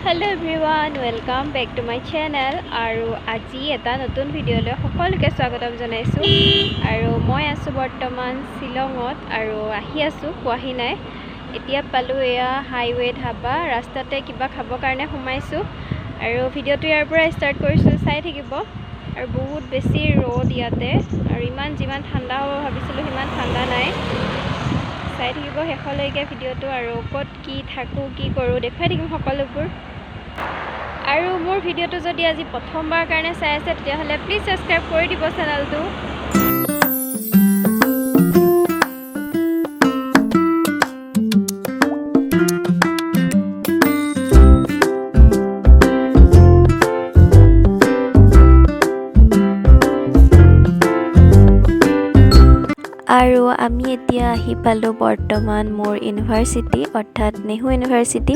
hello everyone welcome back to my channel और आज এটা নতুন ভিডিঅ'লৈ সকলোকে স্বাগতম জনাইছো আৰু মই আছো বৰ্তমান শিলঙত আৰু আহি আছো কোৱাহি নাই এতিয়া পালো এয়া হাইৱে ধাবা ৰাস্তাতে কিবা খাব কাৰণে সোমাইছো আৰু ভিডিঅ'টো ইয়াৰ পৰা ষ্টাৰ্ট কৰিছো চাই থাকিব আৰু বহুত বেছি ৰ'দ ইয়াতে আৰু ইমান যিমান ঠাণ্ডা হ'ব ভাবিছিলো সিমান ঠাণ্ডা নাই চাই থাকিব শেষলৈকে ভিডিঅ'টো আৰু ক'ত কি থাকো কি কৰো দেখাই থাকিম সকলোবোৰ আৰু মোৰ ভিডিঅ'টো যদি আজি প্ৰথমবাৰ কাৰণে চাই আছে তেতিয়াহ'লে প্লিজ সাবস্ক্ৰাইব কৰি দিব চেনেলটো আৰু আমি এতিয়া আহি পালো বৰ্তমান মোৰ ইউনিভাৰ্চিটি অৰ্থাৎ নেহু ইউনিভাৰ্চিটি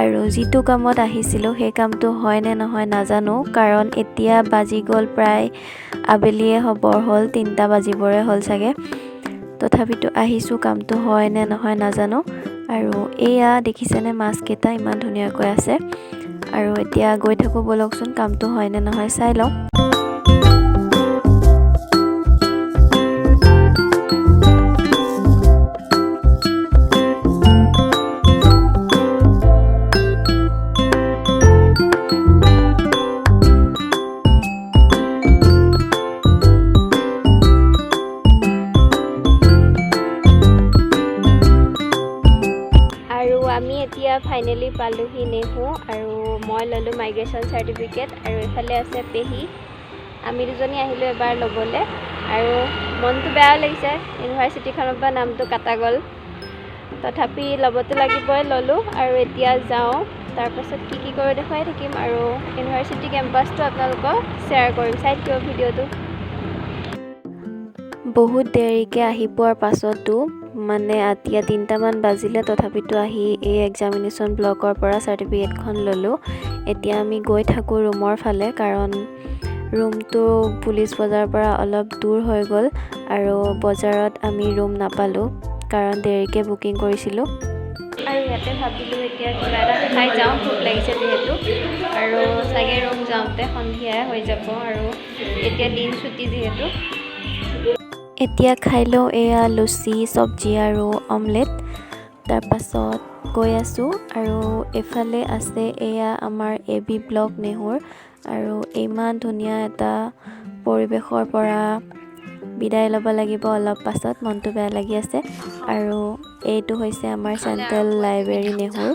আৰু যিটো কামত আহিছিলো সেই কামটো হয় নে নহয় নাজানো কাৰণ এতিয়া বাজি গ'ল প্ৰায় আবেলিয়ে হ'বৰ হ'ল 3টা বাজিবৰে হ'ল চাগে তথাপিতো আহিছো কামটো হয় নে নহয় নাজানো আৰু এয়া দেখিছেনে মাছ কেইটা ইমান ধুনীয়াকৈ আছে আৰু এতিয়া গৈ থাকো বলকচোন কামটো হয় নে নহয় চাই লওঁ আমি এতিয়া ফাইনালি পালোহি নেহু আৰু মই ললো মাইগ্ৰেচন সাৰ্টিফিকেট আৰু এফালে আছে পেহি আমি দুজনী আহিলো এবাৰ লবলে আৰু মনটো বেয়া লাগিছে ইউনিভাৰ্চিটিখনৰ পৰা নামটো কাটা গ'ল তথাপি লবতে লাগিবই ললো আৰু এতিয়া যাওঁ তাৰ পাছত কি কৰি দেখাই থাকিম আৰু ইউনিভাৰ্চিটি কেম্পাছটো আপোনালোকক শ্বেয়াৰ কৰিম চাই থাকিব ভিডিঅ'টো বহুত দেৰিকে আহি পোৱাৰ পাছতো মানে এতিয়া 3টা মান বাজিলে তথাপিতো আহি এই এক্সামিনেশ্যন ব্লকৰ পৰা সাৰ্টিফিকেটখন ললো এতিয়া আমি গৈ থাকো ৰুমৰ ফালে কাৰণ ৰুমটো পুলিচ বজাৰ পৰা অলপ দূৰ হৈ গ'ল আৰু বজাৰত আমি ৰুম নাপালো কাৰণ দেৰিকে বুকিং কৰিছিলো আৰু ইয়াতে ভাবিলো এতিয়া কিবা এটা খাই যাওঁ ভোক লাগিছে যিহেতু আৰু চাগে ৰুম যাওঁতে সন্ধিয়া হৈ যাব আৰু এতিয়া দিন ছুটি যিহেতু এতিয়া খাইলো এয়া লুচি সবজি আৰু অমলেট তাৰ পাছত গৈ আছো আৰু এফালে আছে এয়া আমাৰ এবি ব্লক নেহুৰ আৰু ইমান ধুনীয়া এটা পৰিবেশৰ পৰা বিদায় ল'ব লাগিব অলপ পাছত মনটো বেয়া লাগি আছে আৰু এইটো হৈছে আমাৰ চেন্ট্ৰেল লাইব্ৰেৰী নেহুৰ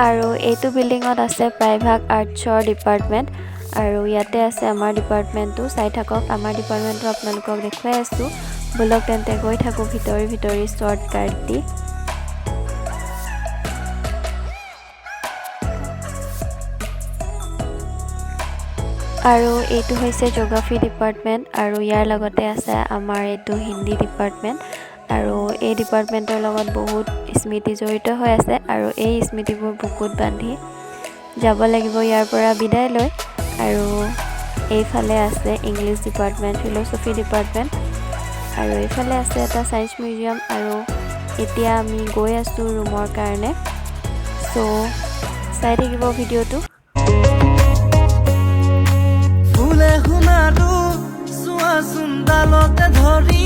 আৰু এইটো বিল্ডিঙত আছে প্ৰায়ভাগ আৰ্টছৰ ডিপাৰ্টমেণ্ট আৰু ইয়াতে আছে আমাৰ ডিপাৰ্টমেণ্টটো চাই থাকক আমাৰ ডিপাৰ্টমেণ্টটো আপোনালোকক দেখুৱাই আছো বলক তেন্তে গৈ থাকো ভিতৰি শ্বৰ্ট কাট দি আৰু এইটো হৈছে জিঅ'গ্ৰাফি ডিপাৰ্টমেণ্ট আৰু ইয়াৰ লগতে আছে আমাৰ এইটো হিন্দী ডিপাৰ্টমেণ্ট আৰু এই ডিপাৰ্টমেণ্টৰ লগত বহুত স্মৃতি জড়িত হৈ আছে আৰু এই স্মৃতিবোৰ বুকুত বান্ধি যাব লাগিব ইয়াৰ পৰা বিদায় লৈ আৰু এইফালে আছে ইংলিছ ডিপাৰ্টমেণ্ট ফিল'চফি ডিপাৰ্টমেণ্ট আৰু এইফালে আছে এটা সায়েন্স মিউজিয়াম আৰু এতিয়া আমি গৈ আছো ৰুমৰ কাৰণে সো চাই থাকিব ভিডিঅ'টো ফুলে শুনাৰো চোৱাচোন ডালতে ধৰি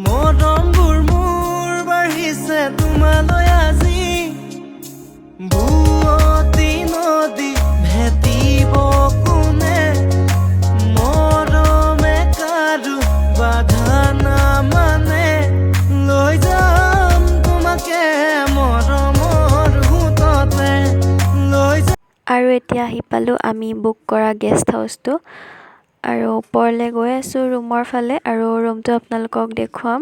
মৰমবোৰ মোৰ বাঢ়িছে তোমালৈ আজি বুৱতী নদী ভেটিব কোনে মৰমে কাৰো বাধা নামানে লৈ যাম তোমাকে মৰমৰ সোঁততে লৈ আৰু এতিয়া আহি পালো আমি বুক কৰা গেষ্ট হাউচটো আৰু ওপৰলৈ গৈ আছো ৰুমৰ ফালে আৰু ৰুমটো আপোনালোকক দেখুৱাম